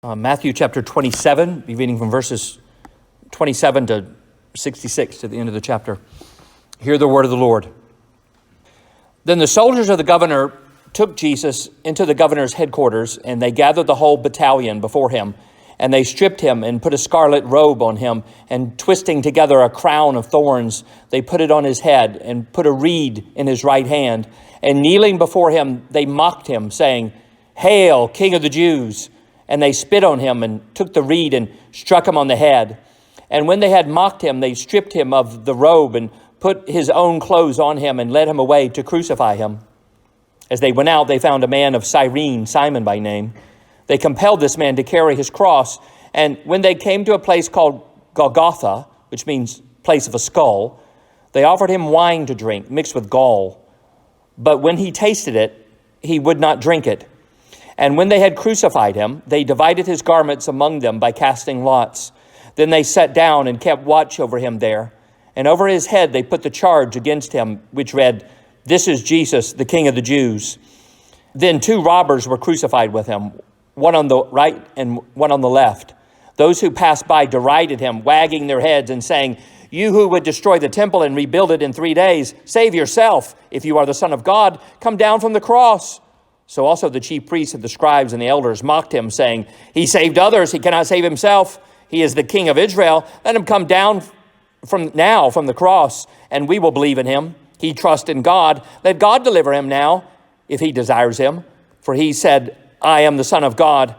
Matthew chapter 27, be reading from verses 27 to 66 to the end of the chapter. Hear the word of the Lord. Then the soldiers of the governor took Jesus into the governor's headquarters, and they gathered the whole battalion before him. And they stripped him and put a scarlet robe on him, and twisting together a crown of thorns, they put it on his head and put a reed in his right hand. And kneeling before him, they mocked him, saying, "Hail, King of the Jews!" And they spit on him and took the reed and struck him on the head. And when they had mocked him, they stripped him of the robe and put his own clothes on him and led him away to crucify him. As they went out, they found a man of Cyrene, Simon by name. They compelled this man to carry his cross. And when they came to a place called Golgotha, which means place of a skull, they offered him wine to drink mixed with gall. But when he tasted it, he would not drink it. And when they had crucified him, they divided his garments among them by casting lots. Then they sat down and kept watch over him there. And over his head they put the charge against him, which read, "This is Jesus, the King of the Jews." Then two robbers were crucified with him, one on the right and one on the left. Those who passed by derided him, wagging their heads and saying, "You who would destroy the temple and rebuild it in 3 days, save yourself. If you are the Son of God, come down from the cross." So also the chief priests and the scribes and the elders mocked him, saying, "He saved others, he cannot save himself. He is the King of Israel. Let him come down from the cross, and we will believe in him. He trusts in God. Let God deliver him now, if he desires him. For he said, 'I am the Son of God.'"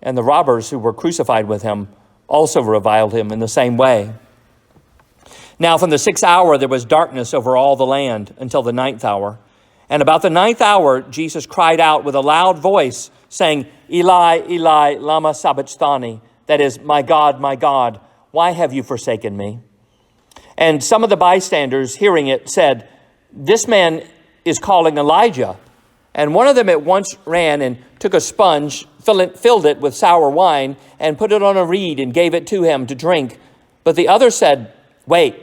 And the robbers who were crucified with him also reviled him in the same way. Now from the 6th hour there was darkness over all the land until the 9th hour. And about the 9th hour, Jesus cried out with a loud voice, saying, "Eli, Eli, lama sabachthani," that is, my God, why have you forsaken me?" And some of the bystanders, hearing it, said, "This man is calling Elijah." And one of them at once ran and took a sponge, filled it with sour wine, and put it on a reed and gave it to him to drink. But the other said, "Wait,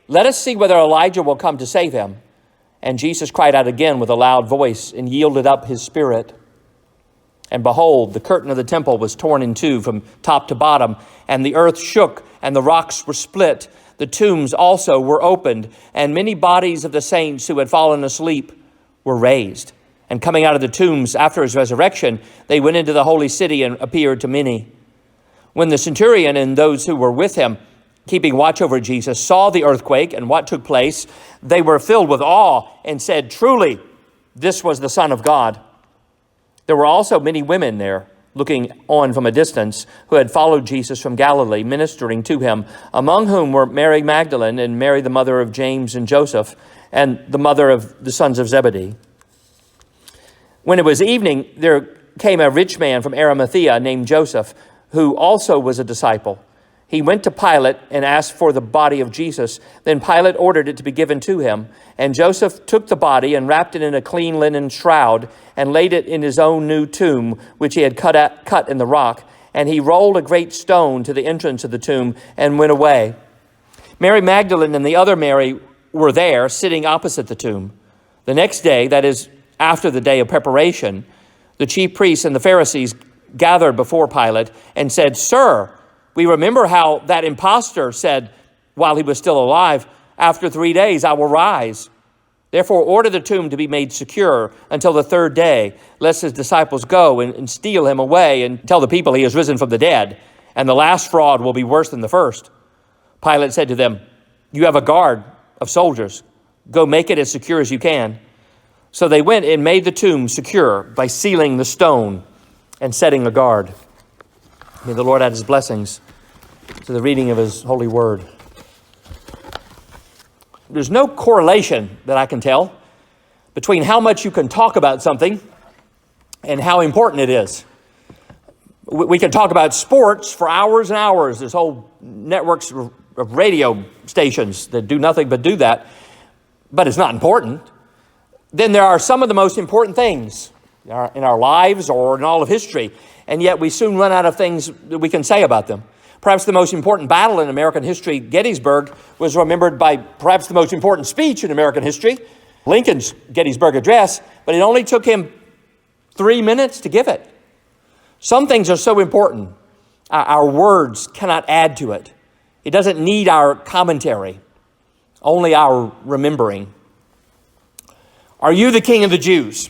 let us see whether Elijah will come to save him." And Jesus cried out again with a loud voice and yielded up his spirit. And behold, the curtain of the temple was torn in two from top to bottom, and the earth shook, and the rocks were split. The tombs also were opened, and many bodies of the saints who had fallen asleep were raised. And coming out of the tombs after his resurrection, they went into the holy city and appeared to many. When the centurion and those who were with him, keeping watch over Jesus, saw the earthquake and what took place, they were filled with awe and said, "Truly, this was the Son of God." There were also many women there, looking on from a distance, who had followed Jesus from Galilee, ministering to him, among whom were Mary Magdalene and Mary, the mother of James and Joseph, and the mother of the sons of Zebedee. When it was evening, there came a rich man from Arimathea named Joseph, who also was a disciple. He went to Pilate and asked for the body of Jesus. Then Pilate ordered it to be given to him. And Joseph took the body and wrapped it in a clean linen shroud and laid it in his own new tomb, which he had cut in the rock. And he rolled a great stone to the entrance of the tomb and went away. Mary Magdalene and the other Mary were there, sitting opposite the tomb. The next day, that is, after the day of preparation, the chief priests and the Pharisees gathered before Pilate and said, "Sir, we remember how that impostor said, while he was still alive, 'After 3 days I will rise.' Therefore order the tomb to be made secure until the 3rd day, lest his disciples go and steal him away and tell the people he has risen from the dead, and the last fraud will be worse than the first." Pilate said to them, "You have a guard of soldiers. Go make it as secure as you can." So they went and made the tomb secure by sealing the stone and setting a guard. May the Lord add his blessings to the reading of his holy word. There's no correlation that I can tell between how much you can talk about something and how important it is. We can talk about sports for hours and hours. There's whole networks of radio stations that do nothing but do that, but it's not important. Then there are some of the most important things in our lives or in all of history, and yet we soon run out of things that we can say about them. Perhaps the most important battle in American history, Gettysburg, was remembered by perhaps the most important speech in American history, Lincoln's Gettysburg Address, but it only took him 3 minutes to give it. Some things are so important Our words cannot add to it. It doesn't need our commentary, only our remembering. Are you the King of the Jews?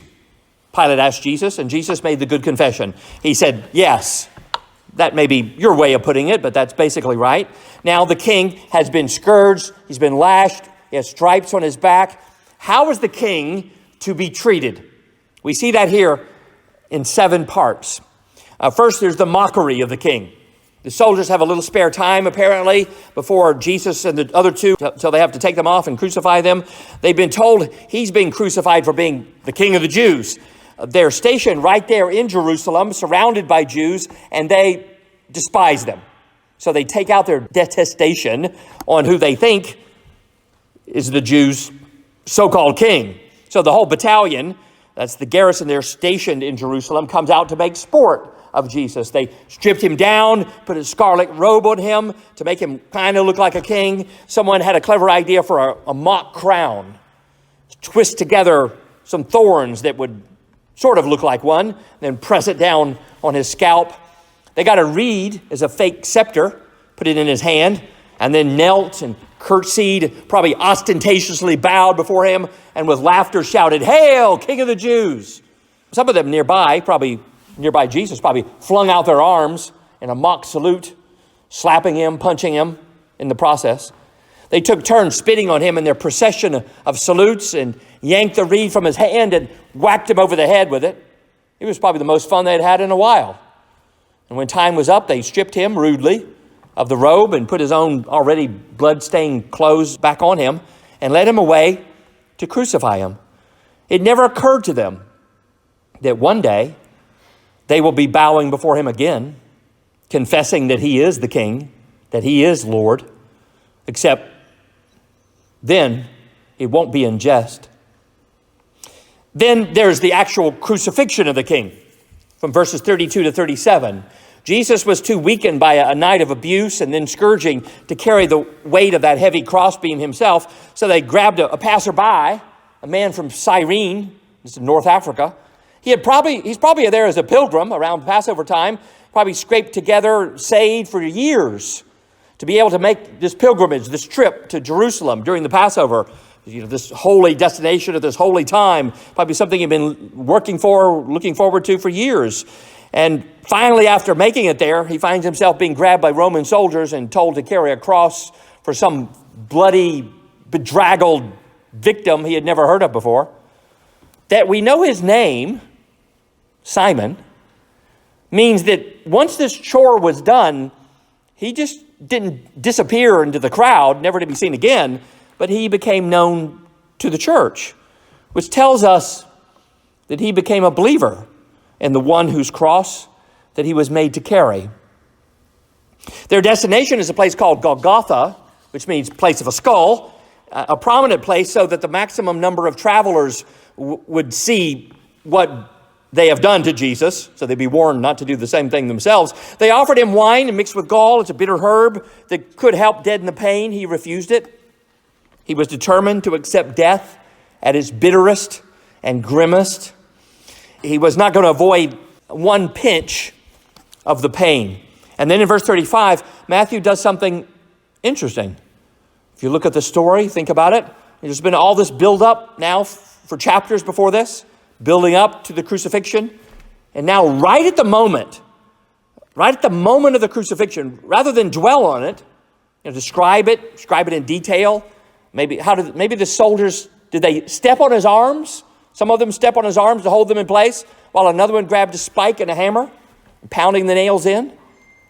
Pilate asked Jesus, and Jesus made the good confession. He said, yes. That may be your way of putting it, but that's basically right. Now the king has been scourged, he's been lashed, he has stripes on his back. How is the king to be treated? We see that here in 7 parts. First, there's the mockery of the king. The soldiers have a little spare time, apparently, before Jesus and the other two, so they have to take them off and crucify them. They've been told he's being crucified for being the King of the Jews. They're stationed right there in Jerusalem, surrounded by Jews, and they despise them. So they take out their detestation on who they think is the Jews' so-called king. So the whole battalion, that's the garrison there stationed in Jerusalem, comes out to make sport of Jesus. They stripped him down, put a scarlet robe on him to make him kind of look like a king. Someone had a clever idea for a mock crown. Twist together some thorns that would sort of look like one, then press it down on his scalp. They got a reed as a fake scepter, put it in his hand, and then knelt and curtsied, probably ostentatiously bowed before him, and with laughter shouted, "Hail, King of the Jews!" Some of them nearby Jesus, probably flung out their arms in a mock salute, slapping him, punching him in the process. They took turns spitting on him in their procession of salutes and yanked the reed from his hand and whacked him over the head with it. It was probably the most fun they'd had in a while. And when time was up, they stripped him rudely of the robe and put his own already blood-stained clothes back on him and led him away to crucify him. It never occurred to them that one day they will be bowing before him again, confessing that he is the king, that he is Lord, except then it won't be in jest. Then there's the actual crucifixion of the king from verses 32 to 37. Jesus was too weakened by a night of abuse and then scourging to carry the weight of that heavy crossbeam himself. So they grabbed a passerby, a man from Cyrene, this is North Africa. He's probably there as a pilgrim around Passover time, probably scraped together, saved for years to be able to make this pilgrimage, this trip to Jerusalem during the Passover, this holy destination at this holy time, probably something he'd been looking forward to for years. And finally, after making it there, he finds himself being grabbed by Roman soldiers and told to carry a cross for some bloody, bedraggled victim he had never heard of before. That we know his name, Simon, means that once this chore was done, he just didn't disappear into the crowd, never to be seen again, but he became known to the church, which tells us that he became a believer in the one whose cross that he was made to carry. Their destination is a place called Golgotha, which means place of a skull, a prominent place so that the maximum number of travelers would see what they have done to Jesus, so they'd be warned not to do the same thing themselves. They offered him wine mixed with gall. It's a bitter herb that could help deaden the pain. He refused it. He was determined to accept death at its bitterest and grimmest. He was not going to avoid one pinch of the pain. And then in verse 35, Matthew does something interesting. If you look at the story, think about it. There's been all this build up now for chapters before this, building up to the crucifixion. And now right at the moment of the crucifixion, rather than dwell on it, describe it in detail. Maybe the soldiers, did they step on his arms? Some of them step on his arms to hold them in place, while another one grabbed a spike and a hammer, pounding the nails in.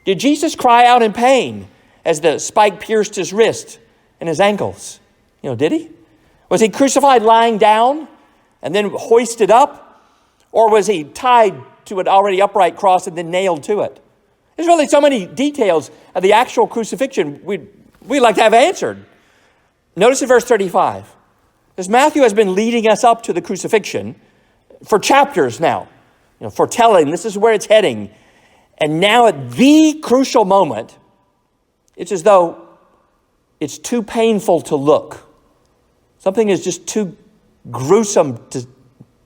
Did Jesus cry out in pain as the spike pierced his wrist and his ankles? Did he? Was he crucified lying down and then hoisted up? Or was he tied to an already upright cross and then nailed to it? There's really so many details of the actual crucifixion we'd like to have answered. Notice in verse 35, as Matthew has been leading us up to the crucifixion for chapters now, foretelling this is where it's heading. And now at the crucial moment, it's as though it's too painful to look. Something is just too gruesome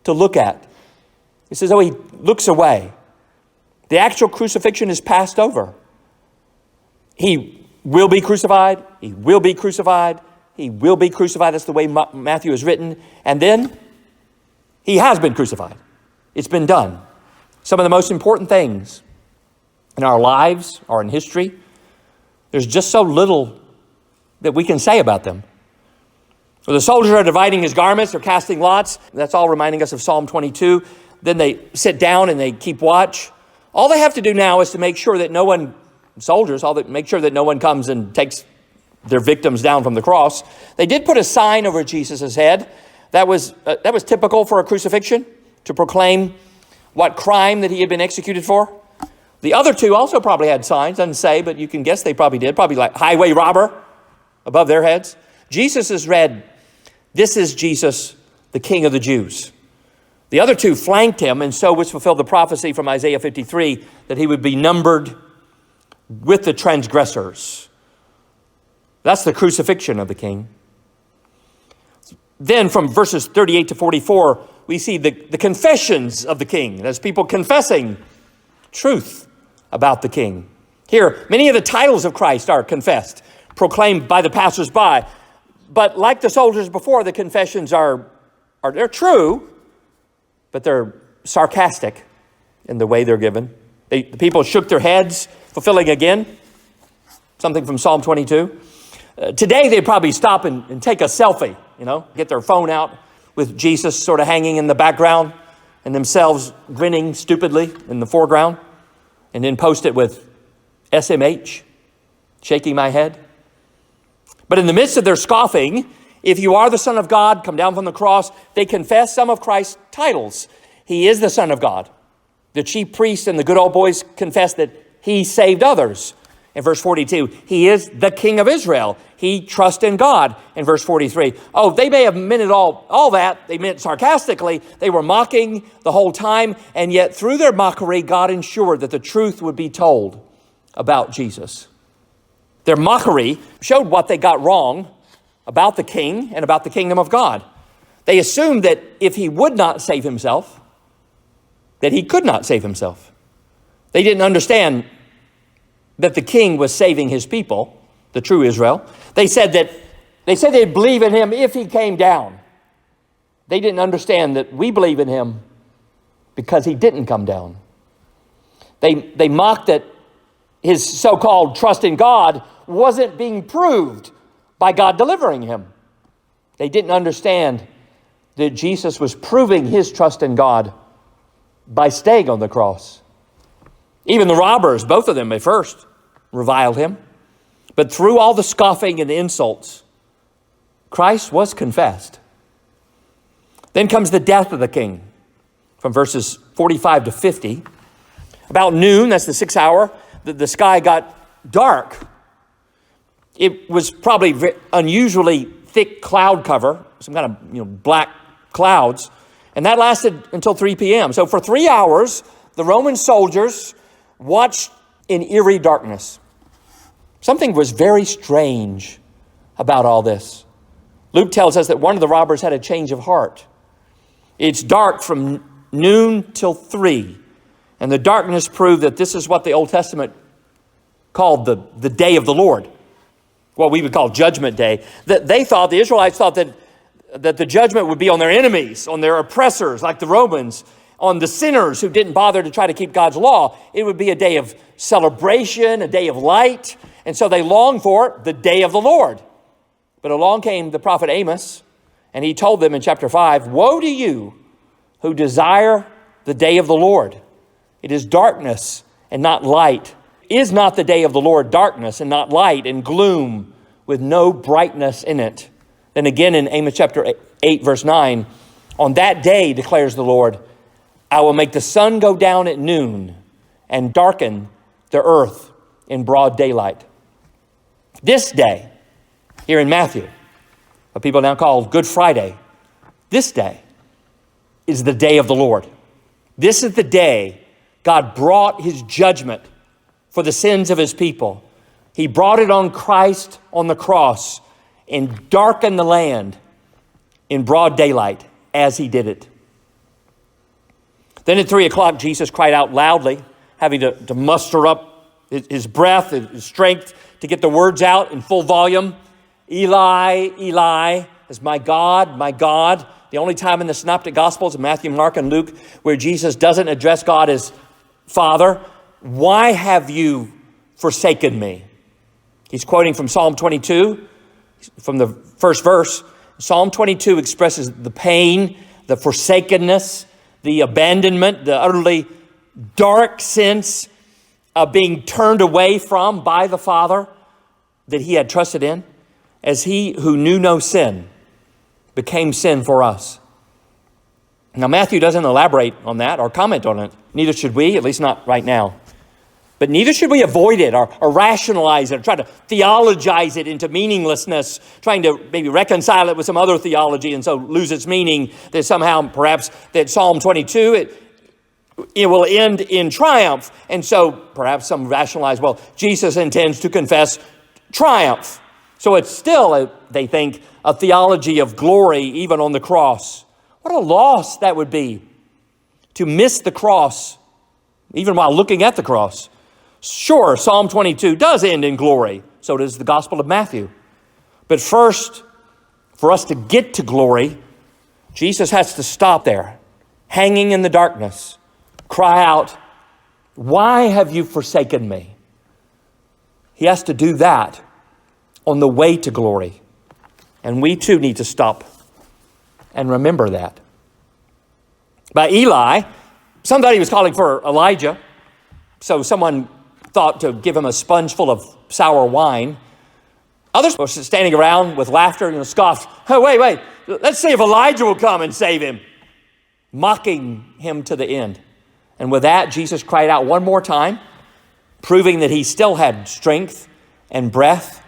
to look at. It's as though he looks away. The actual crucifixion is passed over. He will be crucified. He will be crucified. He will be crucified. That's the way Matthew is written. And then he has been crucified. It's been done. Some of the most important things in our lives or in history, there's just so little that we can say about them. The soldiers are dividing his garments. They're casting lots. That's all reminding us of Psalm 22. Then they sit down and they keep watch. All they have to do now is to make sure that no one, make sure that no one comes and takes their victims down from the cross. They did put a sign over Jesus' head. That was typical for a crucifixion, to proclaim what crime that he had been executed for. The other two also probably had signs, doesn't say, but you can guess they probably did. Probably like highway robber above their heads. Jesus is read, "This is Jesus, the King of the Jews." The other two flanked him, and so was fulfilled the prophecy from Isaiah 53 that he would be numbered with the transgressors. That's the crucifixion of the king. Then from verses 38 to 44, we see the confessions of the king. There's people confessing truth about the king. Here, many of the titles of Christ are confessed, proclaimed by the passersby. But like the soldiers before, the confessions they're true, but they're sarcastic in the way they're given. The people shook their heads, fulfilling again something from Psalm 22. Today, they'd probably stop and take a selfie, get their phone out with Jesus sort of hanging in the background and themselves grinning stupidly in the foreground, and then post it with SMH, shaking my head. But in the midst of their scoffing, if you are the Son of God, come down from the cross, they confess some of Christ's titles. He is the Son of God. The chief priests and the good old boys confess that he saved others. In verse 42, he is the King of Israel. He trusts in God. In verse 43, they may have meant it all that. They meant sarcastically. They were mocking the whole time. And yet through their mockery, God ensured that the truth would be told about Jesus. Their mockery showed what they got wrong about the king and about the kingdom of God. They assumed that if he would not save himself, that he could not save himself. They didn't understand that the king was saving his people, the true Israel. They said they'd believe in him if he came down. They didn't understand that we believe in him because he didn't come down. They mocked that his so-called trust in God wasn't being proved by God delivering him. They didn't understand that Jesus was proving his trust in God by staying on the cross. Even the robbers, both of them at first, reviled him. But through all the scoffing and the insults, Christ was confessed. Then comes the death of the king from verses 45 to 50. About noon, that's the 6th hour, the sky got dark. It was probably unusually thick cloud cover, some kind of black clouds, and that lasted until 3 p.m. So for 3 hours, the Roman soldiers watched in eerie darkness. Something was very strange about all this. Luke tells us that one of the robbers had a change of heart. It's dark from noon till 3, and the darkness proved that this is what the Old Testament called the day of the Lord, what we would call Judgment Day. That the Israelites thought that the judgment would be on their enemies, on their oppressors, like the Romans, on the sinners who didn't bother to try to keep God's law. It would be a day of celebration, a day of light. And so they longed for the day of the Lord. But along came the prophet Amos, and he told them in chapter 5, "Woe to you who desire the day of the Lord. It is darkness and not light. Is not the day of the Lord darkness and not light and gloom with no brightness in it?" Then again in Amos chapter 8, verse 9, "On that day, declares the Lord, I will make the sun go down at noon and darken the earth in broad daylight." This day, here in Matthew, what people now call Good Friday, this day is the day of the Lord. This is the day God brought his judgment for the sins of his people. He brought it on Christ on the cross and darkened the land in broad daylight as he did it. Then at 3 o'clock, Jesus cried out loudly, having to muster up his breath, his strength to get the words out in full volume. Eli, Eli, is my God, my God. The only time in the Synoptic Gospels, Matthew, Mark, and Luke, where Jesus doesn't address God as Father. Why have you forsaken me? He's quoting from Psalm 22, from the first verse. Psalm 22 expresses the pain, the forsakenness, the abandonment, the utterly dark sense of being turned away from by the Father that he had trusted in, as he who knew no sin became sin for us. Now, Matthew doesn't elaborate on that or comment on it. Neither should we, at least not right now. But neither should we avoid it or rationalize it or try to theologize it into meaninglessness, trying to maybe reconcile it with some other theology and so lose its meaning, that somehow perhaps that Psalm 22, it will end in triumph. And so perhaps some rationalize, well, Jesus intends to confess triumph. So it's still, they think, a theology of glory even on the cross. What a loss that would be to miss the cross, even while looking at the cross. Sure, Psalm 22 does end in glory. So does the Gospel of Matthew. But first, for us to get to glory, Jesus has to stop there, hanging in the darkness, cry out, why have you forsaken me? He has to do that on the way to glory. And we too need to stop and remember that. By Eli, some thought he was calling for Elijah. So someone thought to give him a sponge full of sour wine. Others were standing around with laughter and scoffed. Oh, wait, let's see if Elijah will come and save him. Mocking him to the end. And with that, Jesus cried out one more time, proving that he still had strength and breath,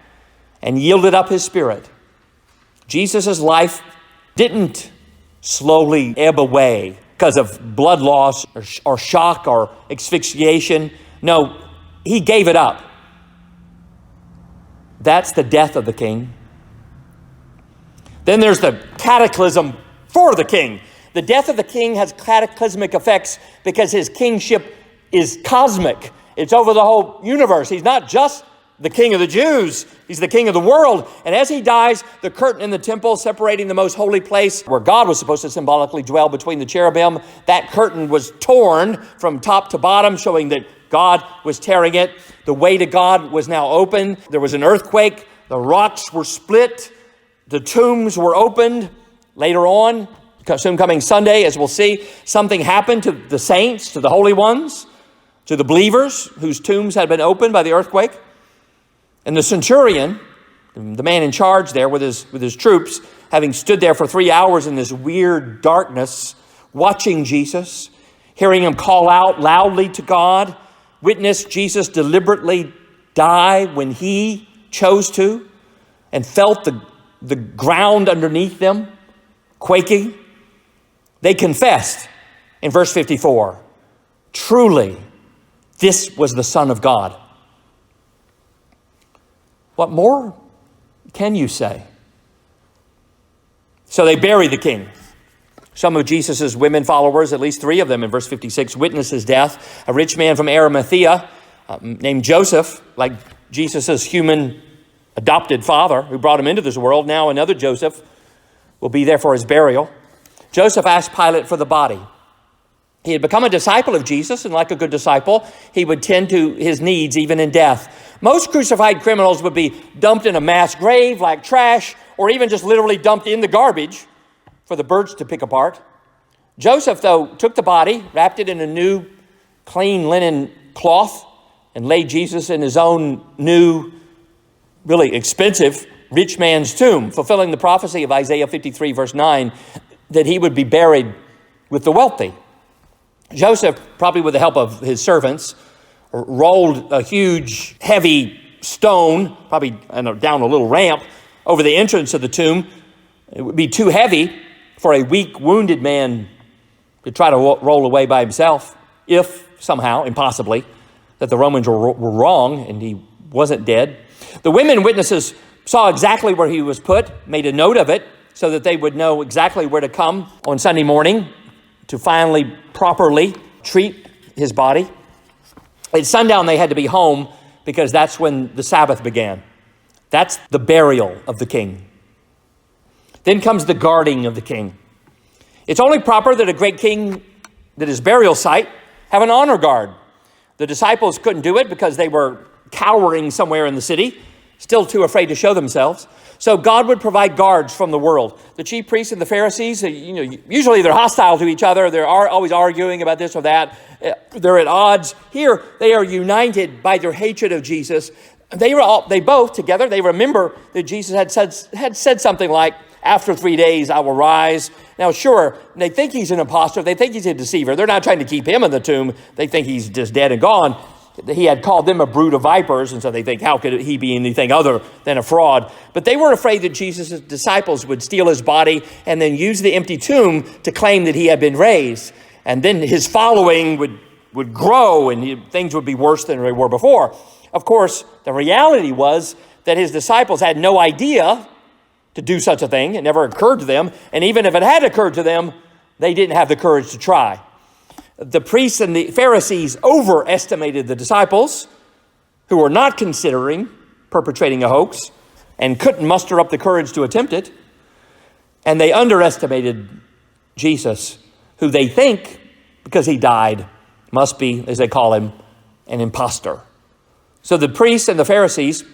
and yielded up his spirit. Jesus' life didn't slowly ebb away because of blood loss or shock or asphyxiation. No, he gave it up. That's the death of the king. Then there's the cataclysm for the king. The death of the king has cataclysmic effects because his kingship is cosmic. It's over the whole universe. He's not just the king of the Jews. He's the king of the world. And as he dies, the curtain in the temple separating the most holy place where God was supposed to symbolically dwell between the cherubim, that curtain was torn from top to bottom, showing that God was tearing it. The way to God was now open. There was an earthquake. The rocks were split. The tombs were opened. Later on, soon coming Sunday, as we'll see, something happened to the saints, to the holy ones, to the believers whose tombs had been opened by the earthquake. And the centurion, the man in charge there with his troops, having stood there for 3 hours in this weird darkness, watching Jesus, hearing him call out loudly to God, witnessed Jesus deliberately die when he chose to, and felt the ground underneath them quaking. They confessed in verse 54, truly, this was the Son of God. What more can you say? So they bury the king. Some of Jesus' women followers, at least 3 of them in verse 56, witnessed his death. A rich man from Arimathea named Joseph, like Jesus' human adopted father who brought him into this world. Now another Joseph will be there for his burial. Joseph asked Pilate for the body. He had become a disciple of Jesus, and like a good disciple, he would tend to his needs even in death. Most crucified criminals would be dumped in a mass grave like trash, or even just literally dumped in the garbage for the birds to pick apart. Joseph, though, took the body, wrapped it in a new clean linen cloth, and laid Jesus in his own new, really expensive, rich man's tomb, fulfilling the prophecy of Isaiah 53, verse 9, that he would be buried with the wealthy. Joseph, probably with the help of his servants, rolled a huge, heavy stone, probably down a little ramp, over the entrance of the tomb. It would be too heavy for a weak, wounded man to try to roll away by himself, if somehow, impossibly, that the Romans were wrong and he wasn't dead. The women witnesses saw exactly where he was put, made a note of it, so that they would know exactly where to come on Sunday morning to finally properly treat his body. At sundown, they had to be home because that's when the Sabbath began. That's the burial of the king. Then comes the guarding of the king. It's only proper that a great king, that his burial site, have an honor guard. The disciples couldn't do it because they were cowering somewhere in the city, still too afraid to show themselves. So God would provide guards from the world. The chief priests and the Pharisees, usually they're hostile to each other. They're always arguing about this or that. They're at odds. Here, they are united by their hatred of Jesus. They both together, they remember that Jesus had said something like, after 3 days, I will rise. Now, sure, they think he's an imposter. They think he's a deceiver. They're not trying to keep him in the tomb. They think he's just dead and gone. He had called them a brood of vipers, and so they think, how could he be anything other than a fraud? But they were afraid that Jesus' disciples would steal his body and then use the empty tomb to claim that he had been raised. And then his following would grow, and things would be worse than they were before. Of course, the reality was that his disciples had no idea to do such a thing. It never occurred to them. And even if it had occurred to them, they didn't have the courage to try. The priests and the Pharisees overestimated the disciples, who were not considering perpetrating a hoax and couldn't muster up the courage to attempt it. And they underestimated Jesus, who they think, because he died, must be, as they call him, an imposter. So the priests and the Pharisees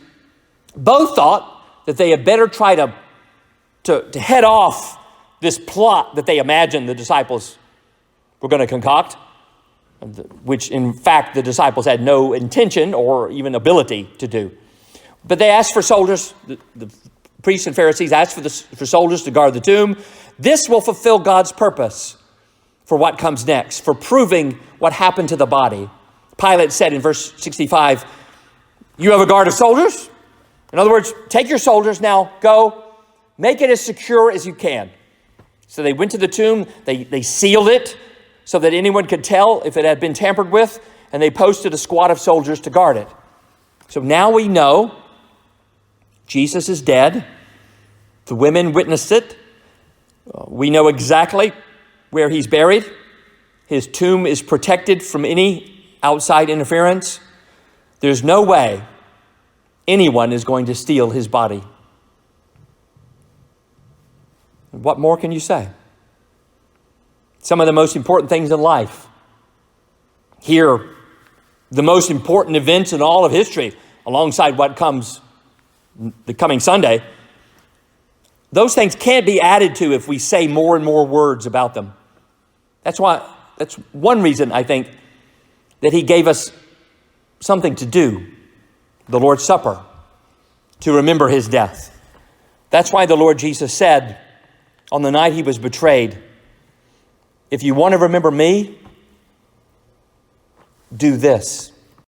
both thought that they had better try to head off this plot that they imagined the disciples were going to concoct, which in fact the disciples had no intention or even ability to do. But they asked for soldiers, the priests and Pharisees asked for soldiers to guard the tomb. This will fulfill God's purpose for what comes next, for proving what happened to the body. Pilate said in verse 65, you have a guard of soldiers? In other words, take your soldiers now, go, make it as secure as you can. So they went to the tomb, they sealed it so that anyone could tell if it had been tampered with, and they posted a squad of soldiers to guard it. So now we know Jesus is dead. The women witnessed it. We know exactly where he's buried. His tomb is protected from any outside interference. There's no way anyone is going to steal his body. What more can you say? Some of the most important things in life. Here, the most important events in all of history, alongside what comes the coming Sunday. Those things can't be added to if we say more and more words about them. That's one reason, I think, that he gave us something to do, the Lord's Supper, to remember his death. That's why the Lord Jesus said on the night he was betrayed, if you want to remember me, do this.